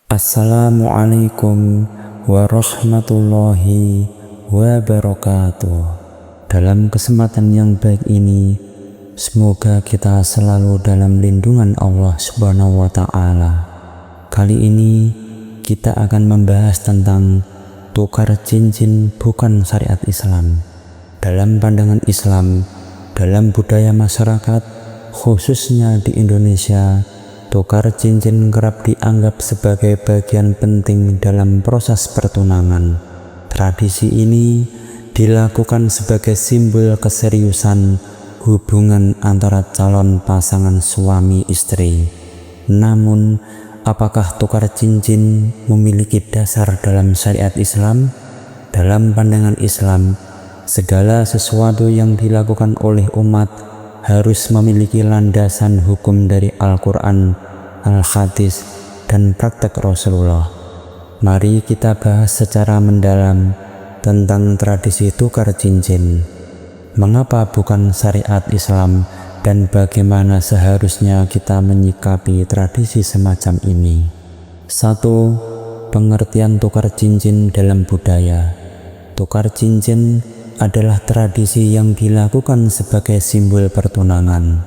Assalamualaikum warahmatullahi wabarakatuh. Dalam kesempatan yang baik ini, semoga kita selalu dalam lindungan Allah Subhanahu wa Ta'ala. Kali ini kita akan membahas tentang tukar cincin bukan syariat Islam. Dalam pandangan Islam, dalam budaya masyarakat, khususnya di Indonesia, tukar cincin kerap dianggap sebagai bagian penting dalam proses pertunangan. Tradisi ini dilakukan sebagai simbol keseriusan hubungan antara calon pasangan suami istri. Namun, apakah tukar cincin memiliki dasar dalam syariat Islam? Dalam pandangan Islam, segala sesuatu yang dilakukan oleh umat harus memiliki landasan hukum dari Al-Quran, Al-Hadis, dan praktek Rasulullah. Mari kita bahas secara mendalam tentang tradisi tukar cincin. Mengapa bukan syariat Islam dan bagaimana seharusnya kita menyikapi tradisi semacam ini? 1. Pengertian tukar cincin dalam budaya. Tukar cincin adalah tradisi yang dilakukan sebagai simbol pertunangan.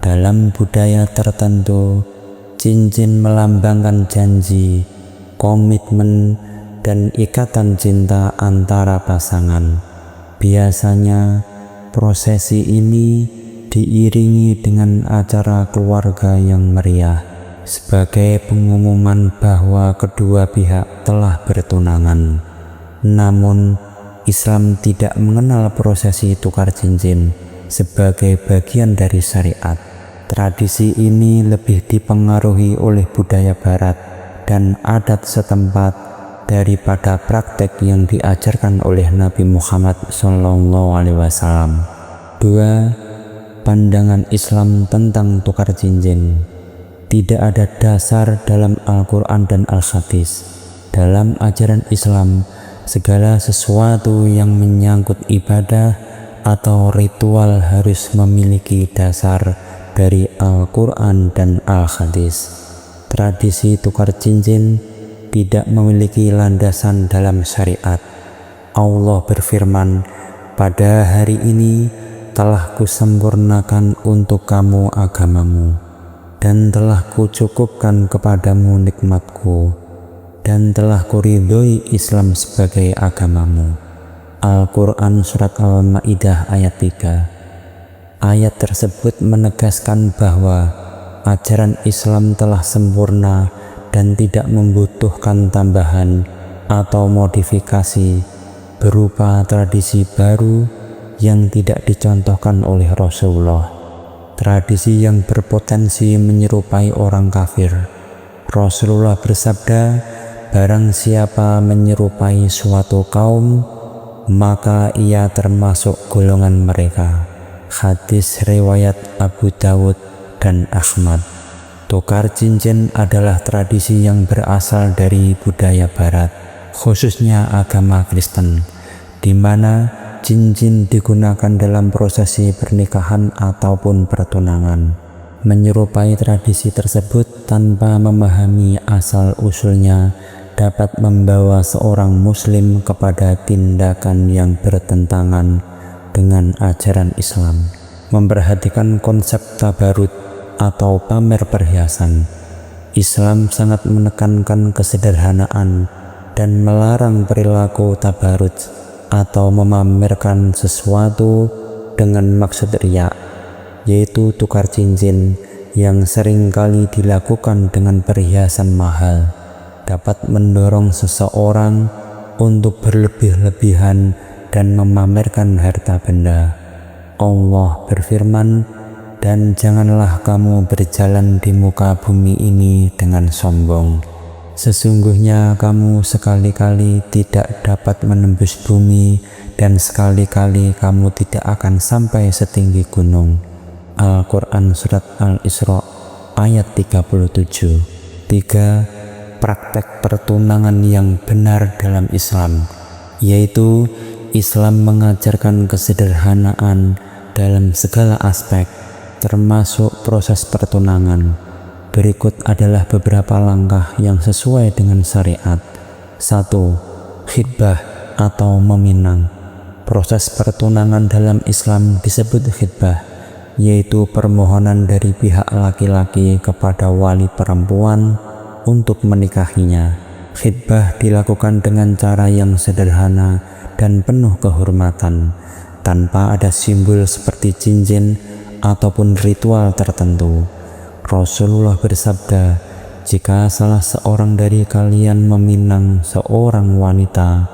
Dalam budaya tertentu, cincin melambangkan janji, komitmen, dan ikatan cinta antara pasangan. Biasanya, prosesi ini diiringi dengan acara keluarga yang meriah sebagai pengumuman bahwa kedua pihak telah bertunangan. Namun, Islam tidak mengenal prosesi tukar cincin sebagai bagian dari syariat. Tradisi ini lebih dipengaruhi oleh budaya barat dan adat setempat daripada praktek yang diajarkan oleh Nabi Muhammad SAW. 2. Pandangan Islam tentang tukar cincin. Tidak ada dasar dalam Al-Quran dan Al-Hadis. Dalam ajaran Islam, segala sesuatu yang menyangkut ibadah atau ritual harus memiliki dasar dari Al-Quran dan Al-Hadis. Tradisi tukar cincin tidak memiliki landasan dalam syariat. Allah berfirman, "Pada hari ini telah kusempurnakan untuk kamu agamamu, dan telah kucukupkan kepadamu nikmatku, dan telah kuridhoi Islam sebagai agamamu." Al-Quran Surat Al-Ma'idah ayat 3. Ayat tersebut menegaskan bahwa ajaran Islam telah sempurna dan tidak membutuhkan tambahan atau modifikasi berupa tradisi baru yang tidak dicontohkan oleh Rasulullah. Tradisi yang berpotensi menyerupai orang kafir. Rasulullah bersabda, "Barang siapa menyerupai suatu kaum, maka ia termasuk golongan mereka." Hadis riwayat Abu Dawud dan Ahmad. Tukar cincin adalah tradisi yang berasal dari budaya barat, khususnya agama Kristen, di mana cincin digunakan dalam prosesi pernikahan ataupun pertunangan. Menyerupai tradisi tersebut tanpa memahami asal-usulnya dapat membawa seorang muslim kepada tindakan yang bertentangan dengan ajaran Islam. Memperhatikan konsep tabarut atau pamer perhiasan. Islam sangat menekankan kesederhanaan dan melarang perilaku tabarut atau memamerkan sesuatu dengan maksud riya, yaitu tukar cincin yang seringkali dilakukan dengan perhiasan mahal, dapat mendorong seseorang untuk berlebih-lebihan dan memamerkan harta benda. Allah berfirman, "Dan janganlah kamu berjalan di muka bumi ini dengan sombong. Sesungguhnya kamu sekali-kali tidak dapat menembus bumi, dan sekali-kali kamu tidak akan sampai setinggi gunung." Al-Quran Surat Al-Isra ayat 37. 3. Praktek pertunangan yang benar dalam Islam, yaitu Islam mengajarkan kesederhanaan dalam segala aspek, termasuk proses pertunangan. Berikut adalah beberapa langkah yang sesuai dengan syariat. 1. Khitbah atau meminang. Proses pertunangan dalam Islam disebut khitbah, yaitu permohonan dari pihak laki-laki kepada wali perempuan untuk menikahinya. Khitbah dilakukan dengan cara yang sederhana dan penuh kehormatan, tanpa ada simbol seperti cincin ataupun ritual tertentu. Rasulullah bersabda, "Jika salah seorang dari kalian meminang seorang wanita,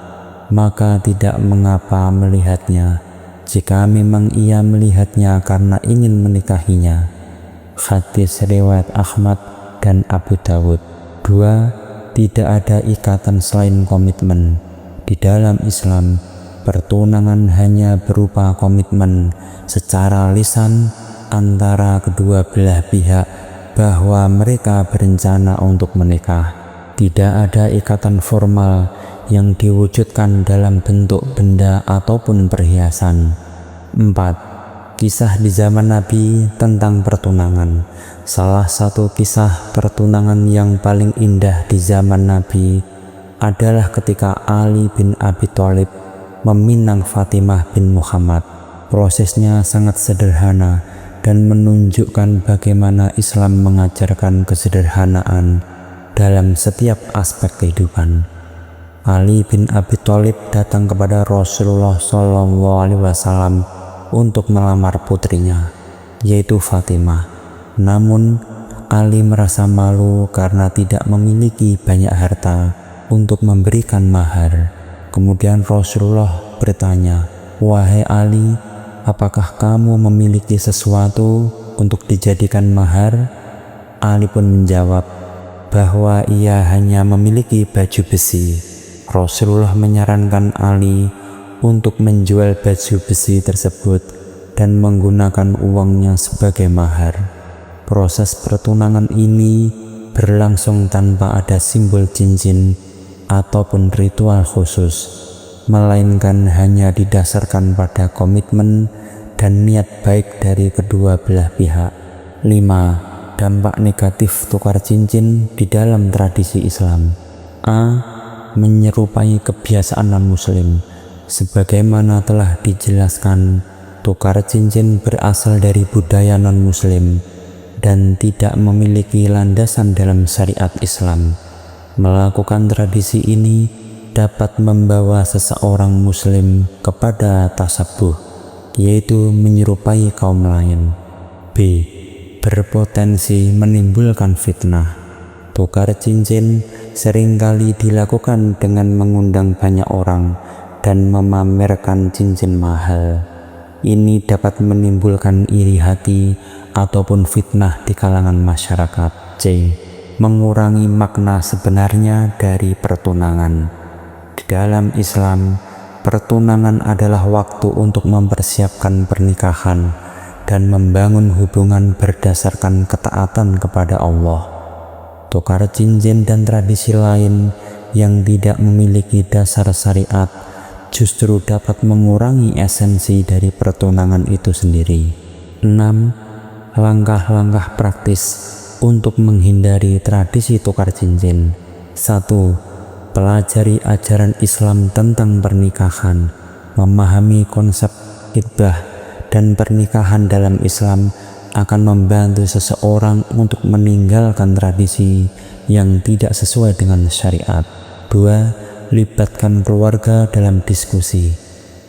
maka tidak mengapa melihatnya, jika memang ia melihatnya karena ingin menikahinya." Hadis riwayat Ahmad dan Abu Dawud. 2. Tidak ada ikatan selain komitmen. Di dalam Islam, pertunangan hanya berupa komitmen secara lisan antara kedua belah pihak bahwa mereka berencana untuk menikah. Tidak ada ikatan formal yang diwujudkan dalam bentuk benda ataupun perhiasan. 4. Kisah di zaman Nabi tentang pertunangan. Salah satu kisah pertunangan yang paling indah di zaman Nabi adalah ketika Ali bin Abi Thalib meminang Fatimah bin Muhammad. Prosesnya sangat sederhana dan menunjukkan bagaimana Islam mengajarkan kesederhanaan dalam setiap aspek kehidupan. Ali bin Abi Thalib datang kepada Rasulullah SAW untuk melamar putrinya, yaitu Fatimah. Namun, Ali merasa malu karena tidak memiliki banyak harta untuk memberikan mahar. Kemudian Rasulullah bertanya, "Wahai Ali, apakah kamu memiliki sesuatu untuk dijadikan mahar?" Ali pun menjawab bahwa ia hanya memiliki baju besi. Rasulullah menyarankan Ali untuk menjual baju besi tersebut dan menggunakan uangnya sebagai mahar. Proses pertunangan ini berlangsung tanpa ada simbol cincin ataupun ritual khusus, melainkan hanya didasarkan pada komitmen dan niat baik dari kedua belah pihak. 5. Dampak negatif tukar cincin di dalam tradisi Islam. A. Menyerupai kebiasaan non-muslim. Sebagaimana telah dijelaskan, tukar cincin berasal dari budaya non-muslim dan tidak memiliki landasan dalam syariat Islam. Melakukan tradisi ini dapat membawa seseorang muslim kepada tasabuh, yaitu menyerupai kaum lain. B. Berpotensi menimbulkan fitnah. Tukar cincin seringkali dilakukan dengan mengundang banyak orang dan memamerkan cincin mahal. Ini dapat menimbulkan iri hati ataupun fitnah di kalangan masyarakat. C. Mengurangi makna sebenarnya dari pertunangan. Di dalam Islam, pertunangan adalah waktu untuk mempersiapkan pernikahan dan membangun hubungan berdasarkan ketaatan kepada Allah. Tukar cincin dan tradisi lain yang tidak memiliki dasar syariat justru dapat mengurangi esensi dari pertunangan itu sendiri. 6. Langkah-langkah praktis untuk menghindari tradisi tukar cincin. 1. Pelajari ajaran Islam tentang pernikahan. Memahami konsep khitbah dan pernikahan dalam Islam akan membantu seseorang untuk meninggalkan tradisi yang tidak sesuai dengan syariat. 2. Libatkan keluarga dalam diskusi.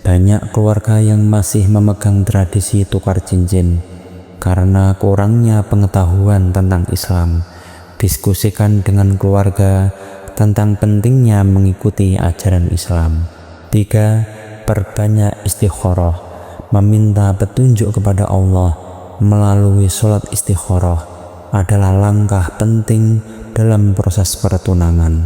Banyak keluarga yang masih memegang tradisi tukar cincin karena kurangnya pengetahuan tentang Islam. Diskusikan dengan keluarga tentang pentingnya mengikuti ajaran Islam. 3. Perbanyak istikharah. Meminta petunjuk kepada Allah melalui sholat istikharah adalah langkah penting dalam proses pertunangan.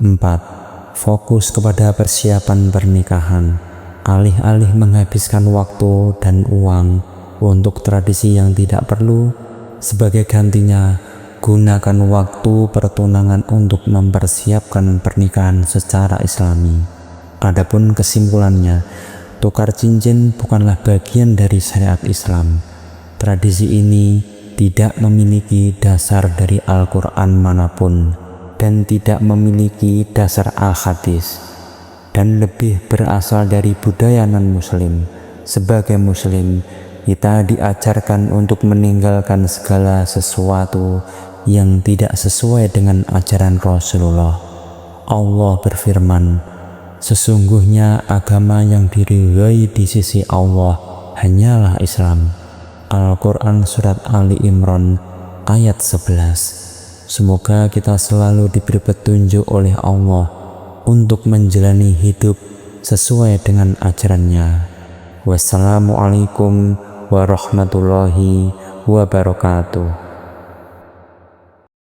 4. Fokus kepada persiapan pernikahan. Alih-alih menghabiskan waktu dan uang untuk tradisi yang tidak perlu, sebagai gantinya gunakan waktu pertunangan untuk mempersiapkan pernikahan secara Islami. Adapun kesimpulannya, tukar cincin bukanlah bagian dari syariat Islam. Tradisi ini tidak memiliki dasar dari Al-Quran manapun dan tidak memiliki dasar Al-Hadis, dan lebih berasal dari budaya non-muslim. Sebagai muslim, kita diajarkan untuk meninggalkan segala sesuatu yang tidak sesuai dengan ajaran Rasulullah. Allah berfirman, sesungguhnya agama yang diridhai di sisi Allah hanyalah Islam. Al-Quran Surat Ali Imran ayat 11. Semoga kita selalu diberi petunjuk oleh Allah untuk menjalani hidup sesuai dengan ajarannya. Wassalamualaikum warahmatullahi wabarakatuh.